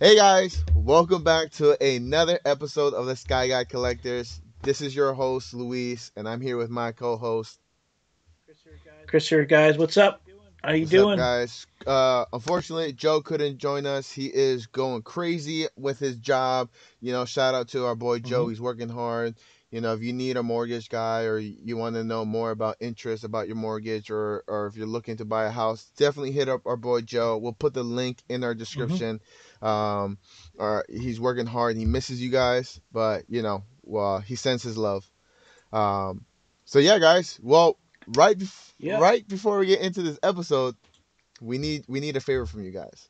Hey guys, welcome back to another episode of the Sky Guy Collectors. This is your host Luis, and I'm here with my co-host. Chris here, guys. What's up? How you What's up, doing? guys? Unfortunately, Joe couldn't join us. He is going crazy with his job. Shout out to our boy Joe. hmm He's working hard. If you need a mortgage guy or you want to know more about interest about your mortgage or if you're looking to buy a house, definitely hit up our boy Joe. We'll put the link in our hmm description. Um, he's working hard. He misses you guys, but well, he sends his love. Um, so yeah, guys. Well, Yep. right before we get into this episode, we need a favor from you guys.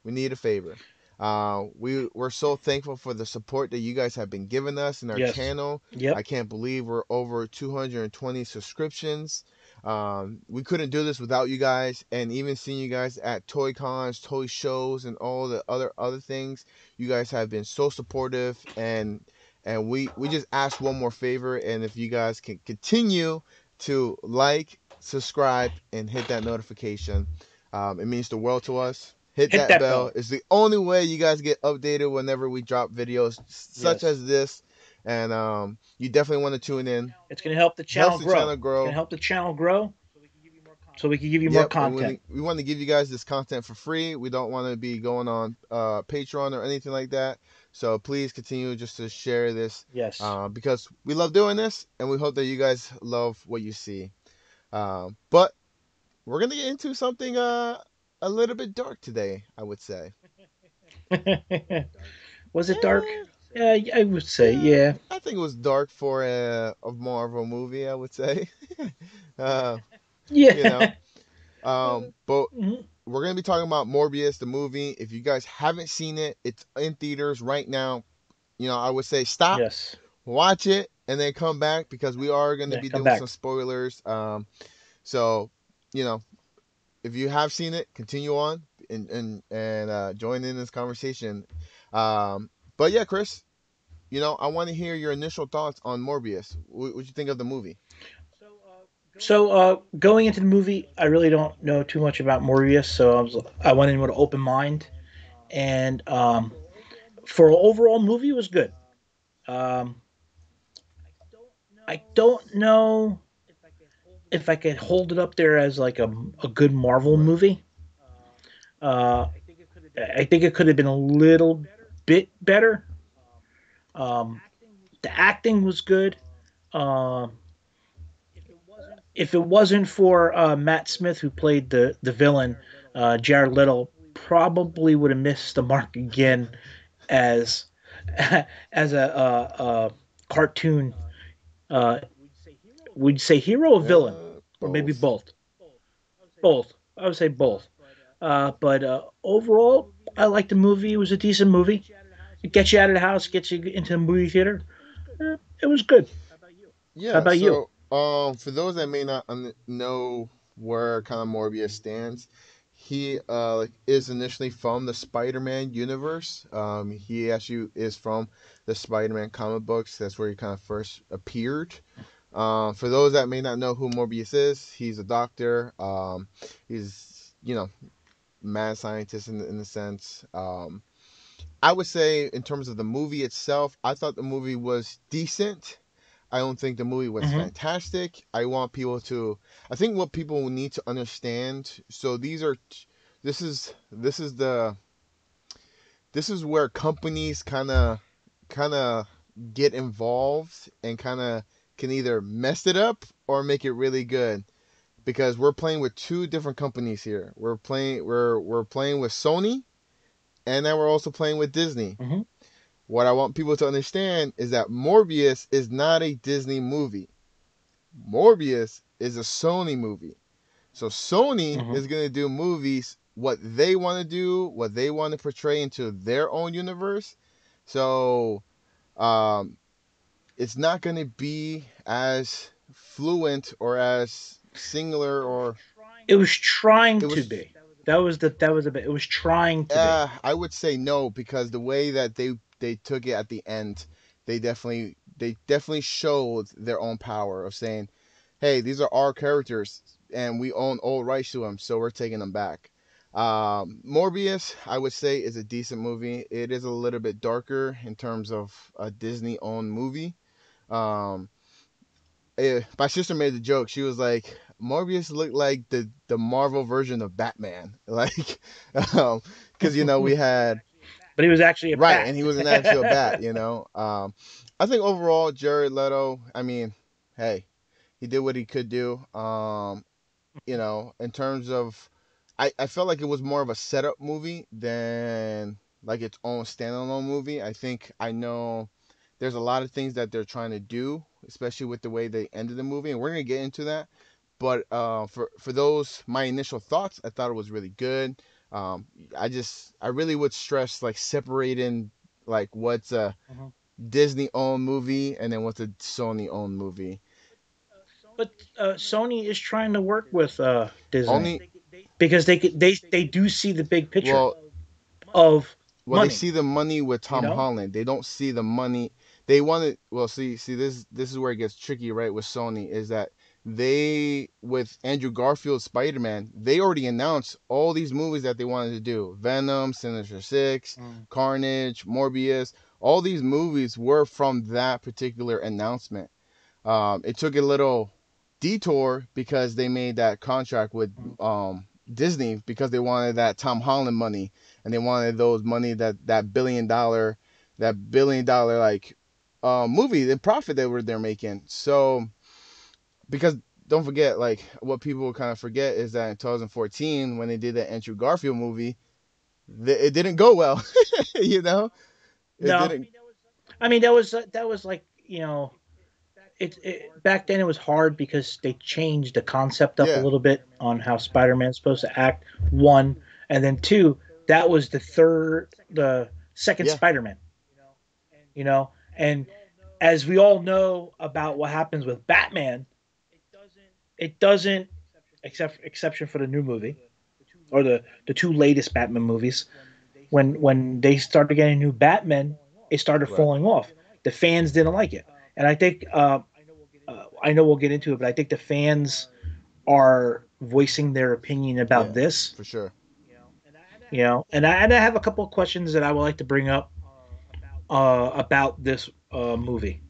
We need a favor. We're so thankful for the support that you guys have been giving us in our Yes. channel. I Yep. can't believe we're over 220 subscriptions. We couldn't do this without you guys, and even seeing you guys at toy cons, toy shows, and all the other things. You guys have been so supportive, and we just ask one more favor, and if you guys can continue to like, subscribe, and hit that notification. It means the world to us. Hit Hit that that bell. bell. It's the only way you guys get updated whenever we drop videos such Yes. as this. And you definitely want to tune in. It's gonna help the Helps channel the grow. channel It's gonna grow. help the channel grow, so we can give you more Yep, and content. we want to give you guys this content for free. We don't want to be going on Patreon or anything like that. So please continue just to share this Yes. because we love doing this, and we hope that you guys love what you see. But we're gonna get into something a little bit dark today, I would say. Was it dark? Eh, Yeah, I would say yeah, yeah. I think it was dark for a Marvel movie, I would say. uh, you know, Yeah. but Mhm. we're gonna be talking about Morbius, the movie. If you guys haven't seen it, it's in theaters right now. I would say stop, Yes. watch it, and then come back because we are gonna Yeah. be Come doing some back. spoilers. So you know, if you have seen it, continue on and join in this conversation. But yeah, Chris, I want to hear your initial thoughts on Morbius. What you think of the movie? So, going into the movie, I really don't know too much about Morbius, so I went in with an open mind, and for an overall movie, it was good. Um, I don't know if I could hold it up there as like a good Marvel Right. movie. Uh, I think it could have been a little bit better. Um, the acting was good. Um, if it wasn't for Matt Smith, who played the villain, Jared Leto probably would have missed the mark again as as a cartoon. Uh, would you say hero or villain, or maybe Both. both? Both. I would say both. But overall, I liked the movie. It was a decent movie. It gets you out of the house, gets you into the movie theater. It was good. How Yeah. about you? So, for those that may not know where kind of Morbius stands, he is initially from the Spider-Man universe. He actually is from the Spider-Man comic books. That's where he kind of first appeared. For those that may not know who Morbius is, he's a doctor. He's mad scientist in a sense. I would say in terms of the movie itself, I thought the movie was decent. I don't think the movie was Mm-hmm. fantastic. I want people to. I think what people need to understand. So these are. This is where companies kind of get involved and kind of can either mess it up or make it really good because we're playing with two different companies here. We're playing with Sony and then we're also playing with Disney. Mm-hmm. What I want people to understand is that Morbius is not a Disney movie. Morbius is a Sony movie. So Sony Mm-hmm. is going to do movies what they want to do, what they want to portray into their own universe. So um, it's not going to be as fluent or as singular or It was trying it to was. be. That was a bit. It was trying to be. I would say no because the way that they took it at the end, they definitely showed their own power of saying, "Hey, these are our characters, and we own all rights to them, so we're taking them back." Morbius, I would say, is a decent movie. It is a little bit darker in terms of a Disney-owned movie. Um, my sister made the joke. She was like, "Morbius looked like the Marvel version of Batman," like, because we had But he was actually a right, bat. and he was an actual bat. I think overall, Jared Leto. I mean, hey, he did what he could do. In terms of, I felt like it was more of a setup movie than like its own standalone movie. I know there's a lot of things that they're trying to do, especially with the way they ended the movie, and we're gonna get into that. But for those my initial thoughts, I thought it was really good. Um, I really would stress like separating like what's a Mhm. Disney owned movie and then what's a Sony owned movie. But Sony is trying to work with Disney Only because they do see the big picture well, of they money. see the money with You Tom know. Holland. They don't see the money. They wanted. Well, see this is where it gets tricky, right? With Sony is that they with Andrew Garfield's Spider Man, they already announced all these movies that they wanted to do: Venom, Sinister Six, Mm. Carnage, Morbius. All these movies were from that particular announcement. It took a little detour because they made that contract with Mm. Disney because they wanted that Tom Holland money and they wanted those money that billion dollar like movie the profit they're making. So because don't forget like what people kind of forget is that in 2014 when they did that Andrew Garfield movie, it didn't go well. you know, it No, didn't. I mean that was like back then it was hard because they changed the concept up a Yeah, little bit on how Spider-Man's supposed to act. One, and then two, that was the second yeah, Spider-Man. You know, and as we all know about what happens with Batman, it doesn't, exception for the new movie or the two latest Batman movies. When they started getting new Batman, it started right. falling off. The fans didn't like it, and I think I know we'll get into it, but I think the fans are voicing their opinion about Yeah, this. for sure. And I have a couple of questions that I would like to bring up about this movie,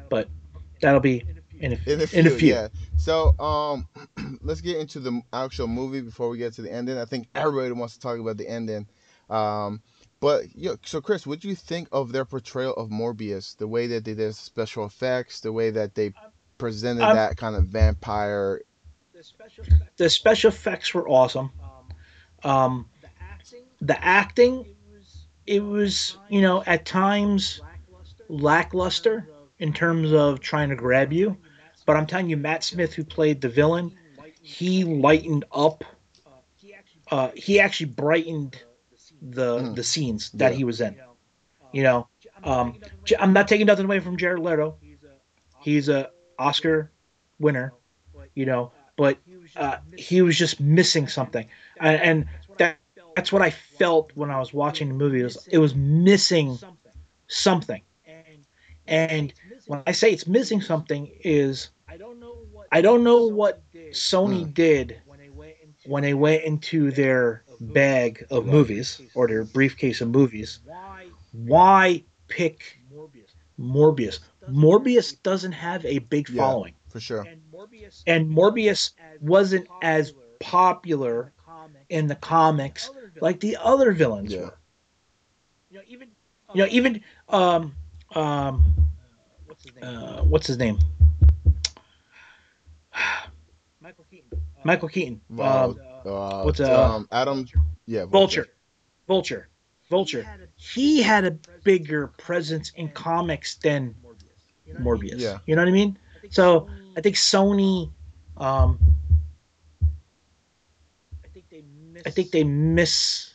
but that'll be In a in a few, few. yeah. So, let's get into the actual movie before we get to the ending. I think everybody wants to talk about the ending. Um, but yeah, so Chris, what do you think of their portrayal of Morbius? The way that they did special effects, the way that they presented Um, that kind of vampire. the special effects were awesome. Um, the acting, it was at times lackluster in terms of trying to grab you, but I'm telling you, Matt Smith, who played the villain, he lightened up. He actually brightened Mm, the scenes that yeah, he was in. You know, I'm not taking nothing away from Jared Leto. He's a Oscar winner. But he was just missing something, and that's what I felt when I was watching the movie. It was missing something, and when I say it's missing something, is I don't know what mm, Sony did when they went into their bag of right, movies or their briefcase of movies. Why pick Morbius? Morbius doesn't have a big yeah, following, for sure. and Morbius wasn't as popular in the comics like the other villains Yeah, were. Even um, what's his name? Michael Keaton. uh, What's Adam, yeah, Vulture, Vulture? Vulture. Vulture. He had a bigger presence in comics than Morbius. yeah, You know what I mean? So I think Sony, um, I think they miss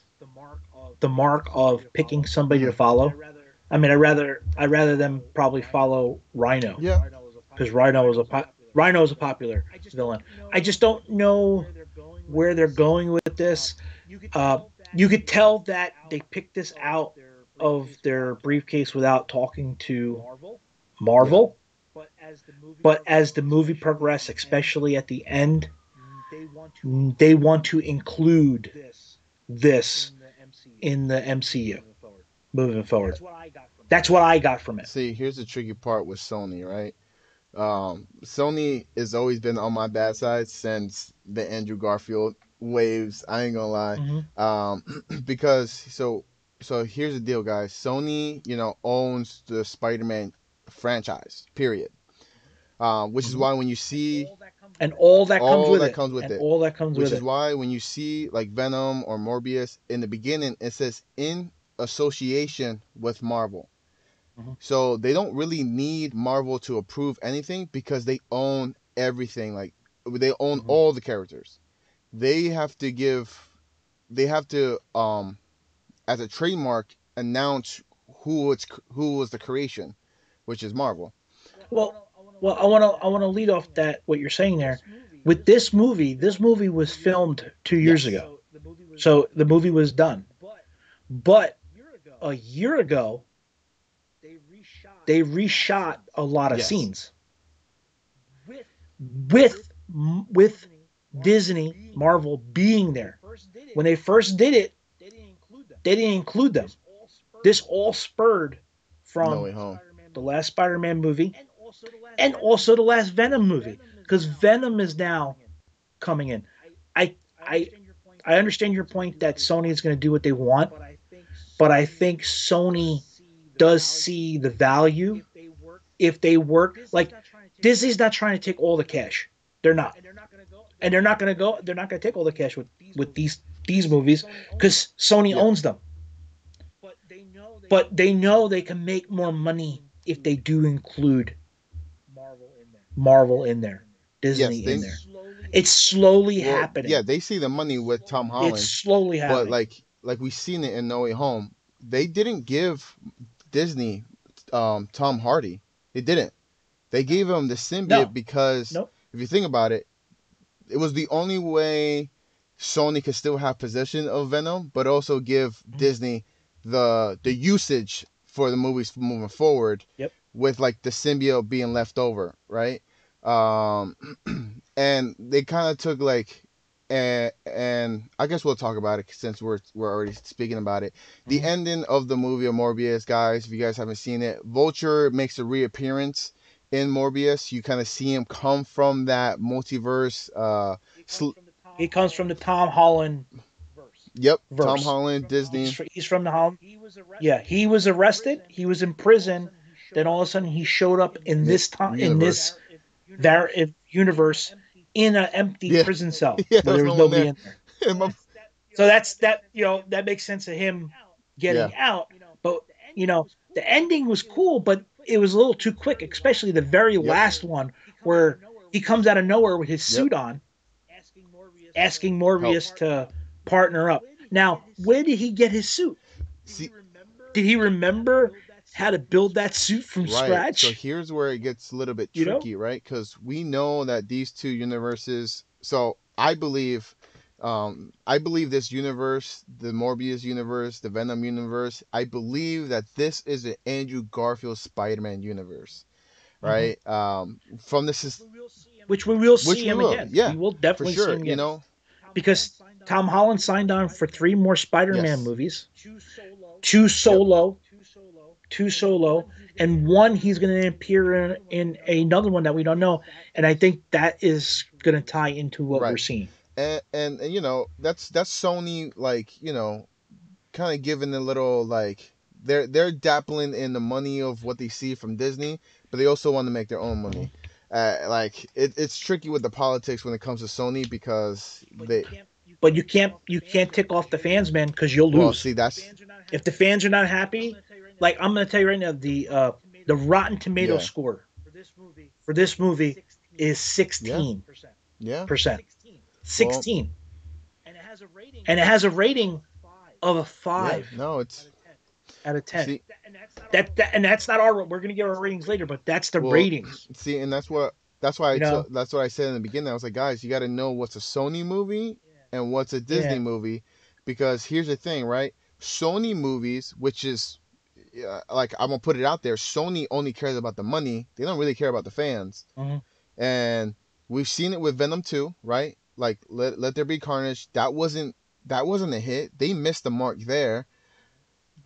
the mark of picking somebody hmm to follow. I mean, I rather them probably follow Rhino yeah, because Rhino is a popular villain. I just don't know where they're going with this. Uh, you could tell that they picked this out of their briefcase without talking to yeah, Marvel. But as the movie progressed, especially at the end, they want to include this in the MCU moving forward. That's what I got from it. See, here's the tricky part with Sony, right? Sony has always been on my bad side since the Andrew Garfield waves. I ain't gonna lie. Mm-hmm. Because so here's the deal, guys. Sony, owns the Spider-Man franchise. Period. Which is Mm-hmm. why when you see And all that comes all with that it. comes with And it, all that comes which with is it. why when you see like Venom or Morbius in the beginning, it says in association with Marvel. Mm-hmm. So they don't really need Marvel to approve anything because they own everything. Like they own Mm-hmm. all the characters. They have to give. They have to as a trademark announce who was the creation, which is Marvel. Well, I want to lead off that what you're saying there. With this movie was filmed 2 years Yes. ago, so the movie was done. But a year ago, they reshot a lot of Yes. scenes with with Disney, Marvel being there. When they first did it, they didn't include them. This all spurred No from Way Home. the last Spider-Man movie and also the last Venom movie because Venom is now coming in. I I I understand your point that Sony is going to do what they want, but I think Sony does see the value if they work. Like Disney's not trying to take all the cash. They're not, and they're not going to go. They're not going to take all the cash with these movies because Sony Yeah. owns them. But they know they can make more money if they do include Marvel in there, Yes. Disney in They. there. It's slowly Well, yeah, happening. they see the money with Tom It's Holland, slowly but happening. like we've seen it in No Way Home, they didn't give Disney Tom Hardy. They didn't. They gave him the symbiote No, because no. if you think about it, it was the only way Sony could still have possession of Venom, but also give Mhm. Disney the usage for the movies moving forward, Yep. with like the symbiote being left over, right? Um, and they kind of took like, and I guess we'll talk about it since we're already speaking about it. The Mhm. ending of the movie of Morbius, guys. If you guys haven't seen it, Vulture makes a reappearance in Morbius. You kind of see him come from that multiverse. He comes from the Tom Holland Yep, Tom verse. Holland, Disney. He's from the Holland. Yeah, he was arrested. He was in prison. Then all of a sudden he showed up in this time in Universe. this universe in an empty Yeah, prison cell yeah, where there was there no was one nobody there. in there. So that makes sense of him Yeah. getting out. But the ending was cool, but it was a little too quick, especially the very Yep. last one where he comes out of nowhere with his Yep. suit on, asking Help. Morbius to partner up. Now, where did he get his suit? See, Did he remember how to build that suit from right. So scratch? here's where it gets a little bit You know? tricky, right? Because we know that these two universes. So I believe this universe, the Morbius universe, the Venom universe. I believe that this is an Andrew Garfield Spider-Man universe, Mhm. right? From this is Which we will which see we him will, again. yeah, We will for definitely see sure. him again because Tom Holland signed on for three more Spider-Man Yes. movies, two Yep. solo, two solo, and one he's going to appear in another one that we don't know. And I think that is going to tie into what we're Right. seeing. And that's Sony, like, kind of giving a little like they're dappling in the money of what they see from Disney, but they also want to make their own Mhm. money. Like it's tricky with the politics when it comes to Sony because they But you can't tick off the fans, man, because you'll well lose. see that's If the fans are not happy, like I'm going to tell you right now, the Rotten Tomato yeah score for this movie is yeah 16%. yeah well 16. And it has a rating of a yeah 5 no it's out of 10. see And that's not our we're going to get our ratings later, but that's the well ratings, see and that's why you know? that's what I said in the beginning. I was like, guys, you got to know what's a Sony movie and what's a Disney Yeah. movie, because here's the thing, right? Sony movies, which is like I'm gonna put it out there, Sony only cares about the money. They don't really care about the fans. Mhm. And we've seen it with Venom 2, right? Like Let There Be Carnage. That wasn't that wasn't a hit. They missed the mark there.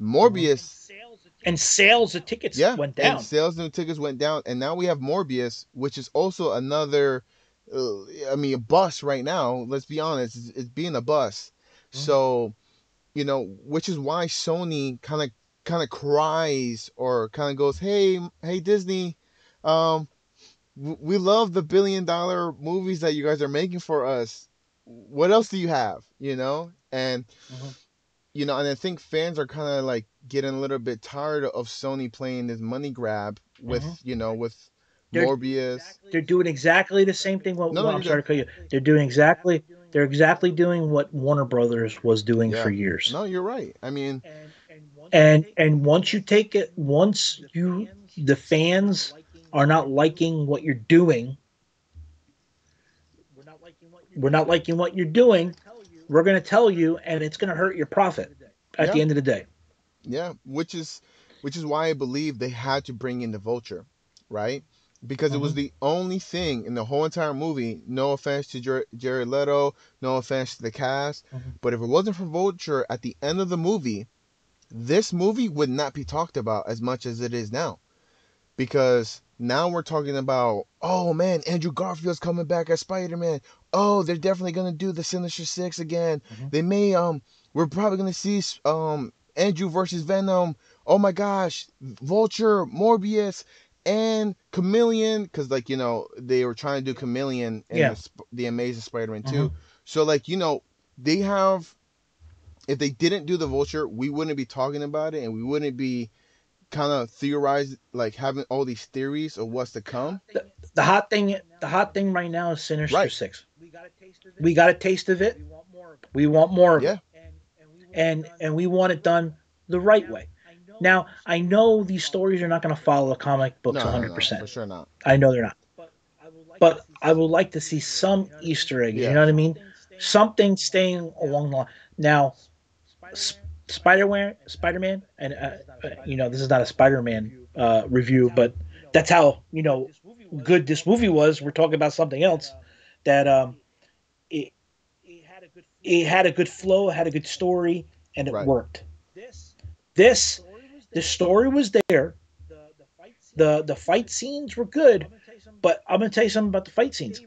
Mhm. Morbius, And sales of tickets yeah, went and down. sales new tickets went down, and now we have Morbius, which is also another. I mean, a bus right now. Let's be honest, it's being a bus. Mhm. So which is why Sony kind of cries or kind of goes, hey Disney, um, we love the $1 billion movies that you guys are making for us. What else do you have? Mhm. And I think fans are kind of like getting a little bit tired of Sony playing this money grab Mhm. with They're Morbius. they're doing exactly the same thing. No, no, I'm you're good. sorry to cut you. They're exactly doing what Warner Brothers was doing for Yeah, years. no, you're right. I mean, And once you take it, once you the fans are not liking what you're doing, we're not liking what you're doing. We're going to tell you, and it's going to hurt your profit at yeah, the end of the day. yeah, which is why I believe they had to bring in the Vulture, right? Because it was Mm-hmm. the only thing in the whole entire movie. No offense to Jared Leto, no offense to the cast, Mm-hmm. but if it wasn't for Vulture at the end of the movie, this movie would not be talked about as much as it is now. Because now we're talking about, oh man, Andrew Garfield's coming back as Spider-Man. Oh, they're definitely gonna do the Sinister Six again. Mm-hmm. They may we're probably gonna see Andrew versus Venom. Oh my gosh, Vulture, Morbius, and Chameleon, because they were trying to do Chameleon in Yeah. the Amazing Spider-Man Mm-hmm. 2. So they have, if they didn't do the Vulture, we wouldn't be talking about it, and we wouldn't be kind of theorize, like having all these theories of what's to come. The hot thing right now is Sinister Right. Six. We got a taste of it. We want more of Yeah. it, and we want it done the right way. Now, I know these stories are not going to follow the comic books No, no, no, 100%. for sure not. I know they're not. But I would like to see some Easter eggs. You Yeah. know what I mean? Something staying along the line. Now, Spider Man, and this is not a Spider Man review, but that's how good this movie was. We're talking about something else that it it had a good flow, it had a good story, and it Right. worked. This the story was there. The fight scenes were good, but I'm gonna tell you something about the fight scenes.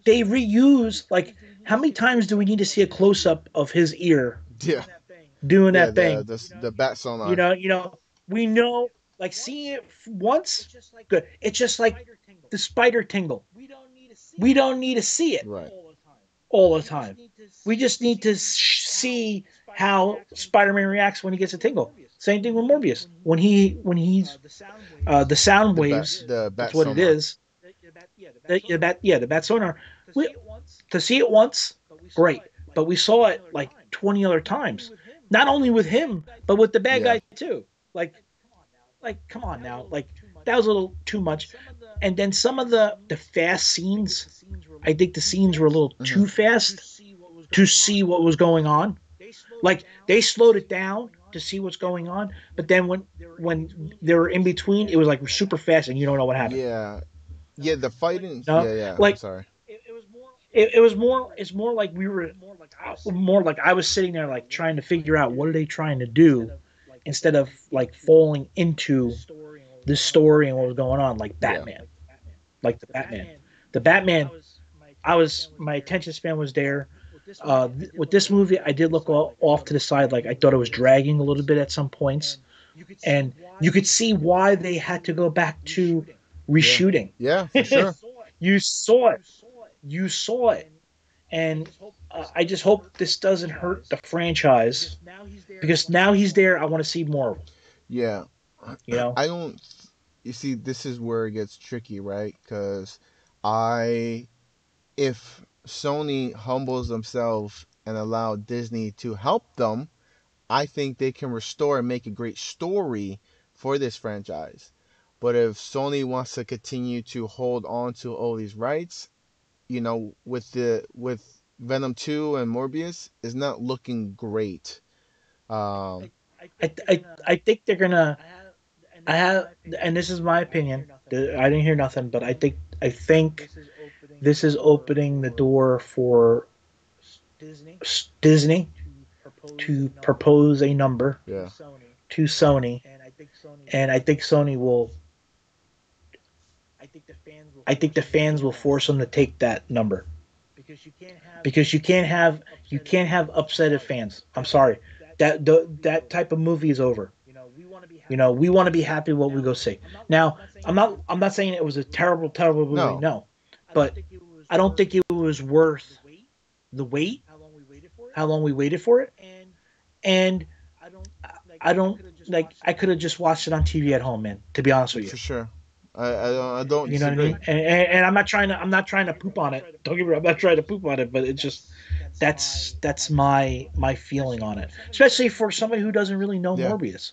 They reuse, like, how many times do we need to see a close up of his ear Yeah. doing Yeah. that The thing? the bat sonar. We know, like, seeing it once, good. It's just like the spider tingle. We don't need to see it Right. all the time. We just need to see how Spider-Man reacts when he gets a tingle. Same thing with Morbius. When he's the sound waves, The that's bat what it sonar. is. The bat sonar. We, to see it once, great. But we saw it like 20 other times. Not only with him, but with the bad Yeah. guy too. Like, come on now. Like, that was a little too much. And then some of the fast scenes, I think the scenes were a little Hmm. too fast to see what was going on. Like, they slowed it down to see what's going on, but then when they were in between, it was like super fast, and you don't know what happened. Yeah. Yeah. The fighting. No, Yeah. Yeah. I'm like, sorry. it was more. It's more like we were more like I was sitting there like trying to figure out what are they trying to do, instead of like falling into the story and what was going on, like Yeah. Batman, like the Batman. I was my attention span was there. With this movie, I did look off to the side, like I thought it was dragging a little bit at some points, and you could see why they had to go back to Yeah. reshooting. Yeah. For sure. You saw it, you saw it, and I just hope this doesn't hurt the franchise, because now he's there. I want to see more of him. Yeah. You know. I don't. You see, this is where it gets tricky, right? Because I, if Sony humbles themselves and allow Disney to help them, I think they can restore and make a great story for this franchise. But if Sony wants to continue to hold on to all these rights, with Venom 2 and Morbius, is not looking great. Um, I think they're gonna. I have, and this is my opinion. I didn't hear nothing, but I think this is opening the door for Disney to propose a number Yeah, to Sony, and I think Sony will. I think the fans will force them to take that number because you can't have upsetted fans. I'm sorry, that type of movie is over. You know, we want to be happy with what we go see. Now, I'm not saying it was a terrible movie. no, No, but I don't think it was worth the wait. How long we waited for it, and I don't like. I could have just watched it on TV at home, man. To be honest with you, for sure. I don't you know what I disagree. mean. And I'm not trying to poop on it. Don't get me wrong. I'm not trying to poop on it, but it's just that's my feeling on it, especially for somebody who doesn't really know Yeah. Morbius.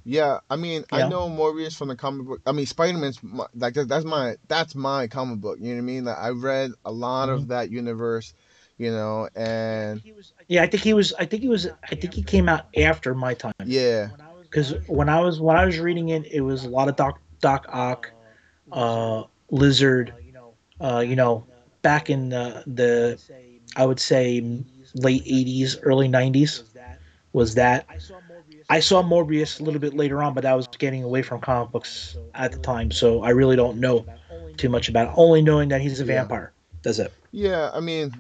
Yeah, I mean, You I know. know Morbius from the comic book. I mean, Spider-Man's like that's my comic book. You know what I mean? Like, I read a lot Mm-hmm. of that universe, and Yeah, I think he was. I think he came out after my time yeah, because when I was reading it, it was a lot of Doc Ock, Lizard. You know, back in the I would say late '80s, early '90s was that. I saw Morbius a little bit later on, but I was getting away from comic books at the time, so I really don't know too much about it. Only knowing that he's a yeah, vampire. That's it. yeah. I mean,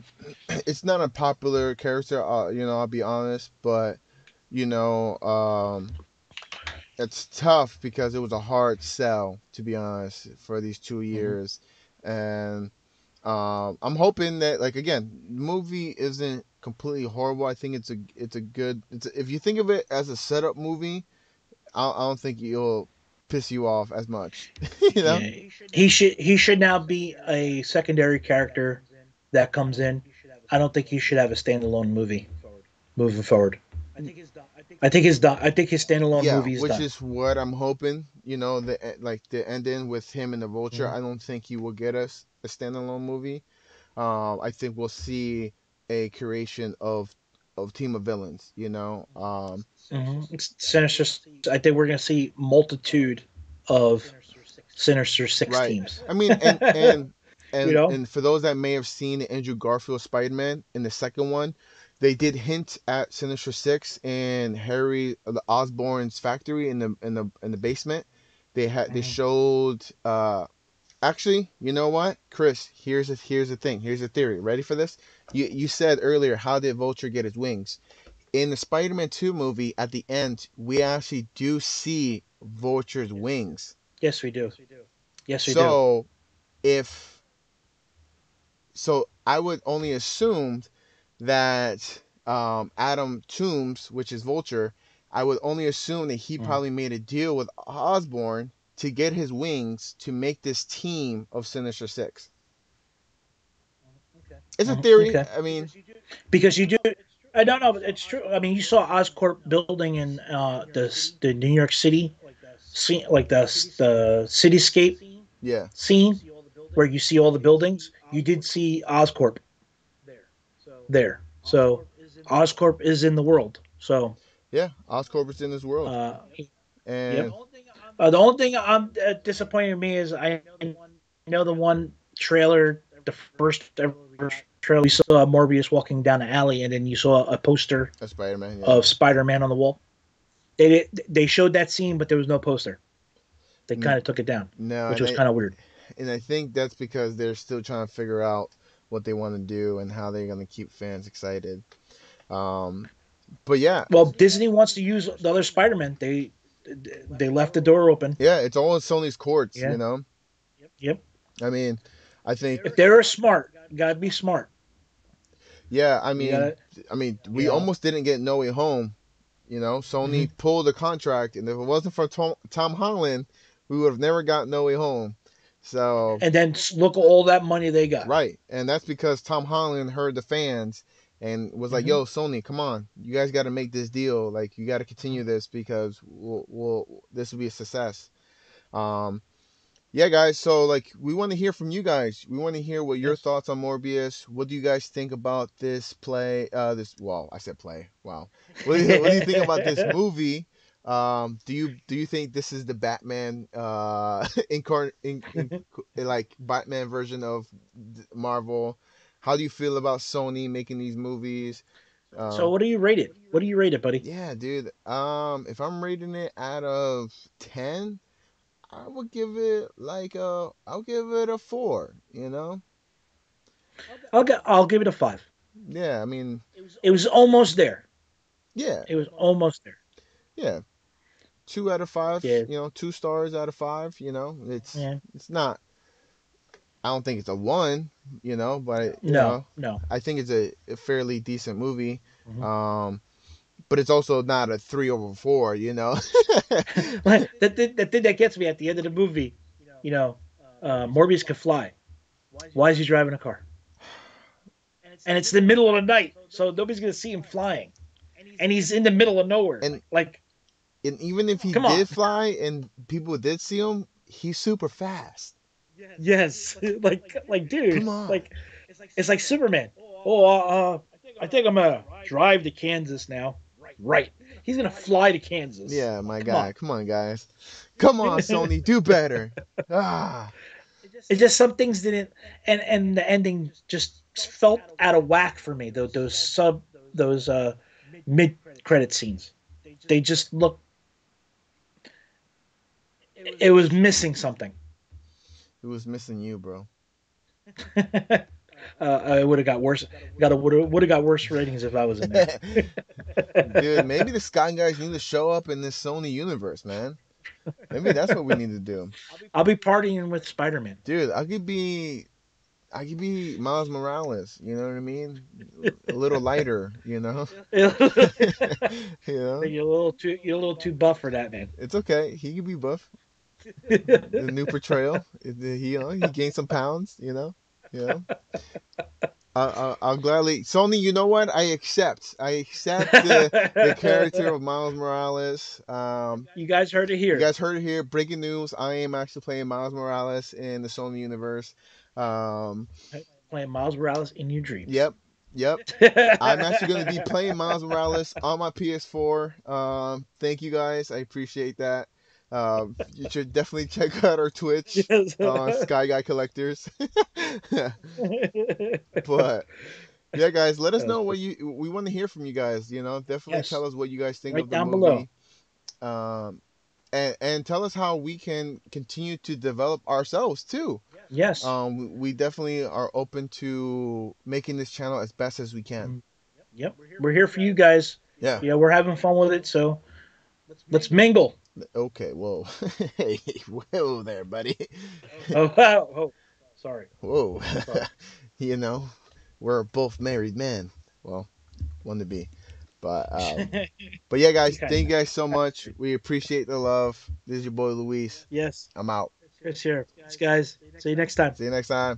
it's not a popular character. I'll be honest, but you know, it's tough because it was a hard sell, to be honest, for these two Mm-hmm. years, and I'm hoping that, like, again, the movie isn't completely horrible. I think it's a good. If you think of it as a setup movie, I don't think it'll piss you off as much. you know? Yeah, he should now be a secondary character that comes in. I don't think he should have a standalone movie moving forward. I think his standalone Yeah, movie is which done. is what I'm hoping. The ending with him and the Vulture. Mm-hmm. I don't think he will get us a standalone movie. I think we'll see a creation of team of villains. Mm-hmm. Sinister. I think we're gonna see multitude of Sinister Six Right. teams. I mean, and You and know. and for those that may have seen Andrew Garfield Spider-Man in the second one, they did hint at Sinister Six and Harry the Osborn's factory in the basement. They Mm-hmm. showed actually, you know what, Chris? Here's the thing. Here's the theory. Ready for this? You said earlier, how did Vulture get his wings? In the Spider-Man 2 movie, at the end, we actually do see Vulture's wings. Yes, we do. Yes, we do. So if I would only assume that Adam Toombs, which is Vulture, I would only assume that he Mm-hmm. probably made a deal with Osborn to get his wings to make this team of Sinister Six. It's a Mm-hmm. theory. Okay. I mean, Because you do. I don't know, but it's true. I mean, you saw Oscorp building in the New York City scene, like the cityscape yeah, scene where you see all the buildings. You did see Oscorp there, so Oscorp is in the world. So, yeah. Oscorp is in this world, uh, and yep. The only thing I'm disappointed in me is I know the one trailer, the first ever trailer, we saw Morbius walking down the alley, and then you saw a poster a Spider-Man. Yeah. of Spider-Man on the wall. They showed that scene, but there was no poster. They kind of took it down, No, which and was I kind of weird. and I think that's because they're still trying to figure out what they want to do and how they're going to keep fans excited. Um, but yeah, Well, Disney wants to use the other Spider-Man. They left the door open. yeah, it's all in Sony's courts. Yeah. Yep. I mean, I think, If they're smart, you gotta be smart. yeah, I You mean, gotta, we almost didn't get No Way Home. Sony Mhm. pulled the contract, and if it wasn't for Tom Holland, we would have never got No Way Home. So, And then look at all that money they got. right, and that's because Tom Holland heard the fans and was like, Hmm. "Yo, Sony, come on, you guys got to make this deal. Like, you got to continue this because this will be a success." Um, yeah, guys. So, like, we want to hear from you guys. We want to hear what your Yes. thoughts on Morbius. What do you guys think about this play? Well, I said play. Wow. What do you think about this movie? Do you think this is the Batman like Batman version of Marvel? How do you feel about Sony making these movies? So Um, what do you rate it? What do you rate it, buddy? yeah, dude. If I'm rating it out of 10, I would give it I'll give it a 4. I'll give it a 5. Yeah, I mean, It was almost there. yeah, It was almost there. yeah. 2 out of 5. Yeah. 2 stars out of 5. Yeah. It's not. I don't think it's a 1. But No, no. I think it's a fairly decent movie. Mhm. Um, but it's also not a 3/4. The thing that gets me at the end of the movie, you know, Morbius can fly. Why is he driving a car? And it's the middle of the night, so nobody's gonna see him flying, and he's in the middle of nowhere. and Like, and even if he come on, did fly and people did see him, he's super fast. yes, like, Come dude, on. like, it's like Superman. Oh, I think I'm gonna drive to Kansas now. Right, he's gonna fly to Kansas. Yeah, my Come on. guy. Come on, guys. Come on, Sony, do better. Ah, It's just some things didn't, and the ending just felt out of whack for me. Those mid credit scenes, they just look. It was missing something. it was missing you, bro. I would have got worse. Would have got worse ratings if I was in there. Dude, maybe the Sky Guys need to show up in this Sony universe, man. Maybe that's what we need to do. I'll be partying with Spider Man. Dude, I could be Miles Morales, you know what I mean? A little lighter, you know? You're you know? you're a little too buff for that, man. It's okay. He could be buff. The new portrayal, he gained some pounds, you know. I'll gladly, Sony. You know what? I accept the character of Miles Morales. You guys heard it You here. guys heard it here. Breaking news: I am actually playing Miles Morales in the Sony universe. Um, Playing Miles Morales in your dreams. yep, yep. I'm actually going to be playing Miles Morales on my PS4. Thank you guys. I appreciate that. You should definitely check out our Twitch Yes. on Sky Guy Collectors. But yeah, guys, let us know what we want to hear from you guys. Definitely Yes. tell us what you guys think Right of the down below. movie. Um, and tell us how we can continue to develop ourselves too. Yes. We definitely are open to making this channel as best as we can. Mm, yep. We're here for you guys. Yeah. We're having fun with it. So let's mingle. Okay. Whoa. Hey. Whoa there, buddy. Oh, wow. Oh, sorry. Whoa. Sorry. you know, we're both married men. Well, one to be. But but yeah, You guys, kind thank you of. guys so much. We appreciate the love. This is your boy Luis. Yes. I'm out. Chris here. Thanks, guys. See you next time. See you next time.